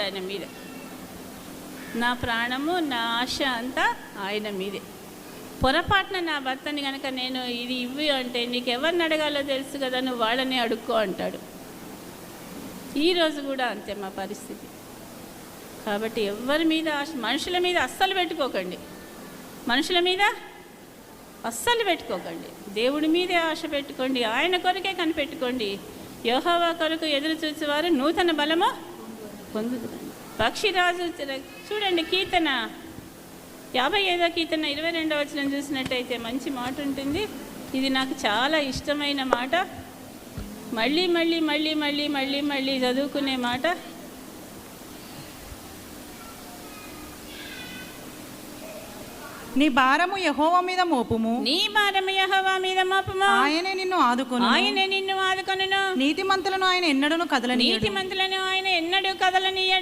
ఆయన మీద, నా ప్రాణము నా ఆశ అంతా ఆయన మీదే. పొరపాటున నా భర్తని కనుక నేను ఇది ఇవ్వి అంటే నీకు ఎవరిని అడగాలో తెలుసు కదా, నువ్వు వాళ్ళని అడుక్కో అంటాడు. ఈరోజు కూడా అంతే మా పరిస్థితి. కాబట్టి ఎవరి మీద ఆశ, మనుషుల మీద అస్సలు పెట్టుకోకండి, మనుషుల మీద అస్సలు పెట్టుకోకండి. దేవుడి మీదే ఆశ పెట్టుకోండి, ఆయన కొరకే కనిపెట్టుకోండి. యెహోవా కొరకు ఎదురు చూసేవారు నూతన బలము పొందుతారు. పక్షిరాజు చూడండి, కీర్తన 55వ కీర్తన 22వ వచనం చూసినట్టయితే మంచి మాట ఉంటుంది. ఇది నాకు చాలా ఇష్టమైన మాట, మళ్ళీ మళ్ళీ మళ్ళీ మళ్ళీ మళ్ళీ మళ్ళీ చదువుకునే మాట. నీ భారము యెహోవా మీద మోపుము, నీ భారము యెహోవా మీద మోపుము, ఆయనే నిన్ను ఆదుకొను. ఆయనే నిన్ను ఆదుకొనును. నీతిమంతులను ఆయన ఎన్నడూను కదలనీయడు. నీతిమంతులను ఆయన ఎన్నడూ కదలనీయడు.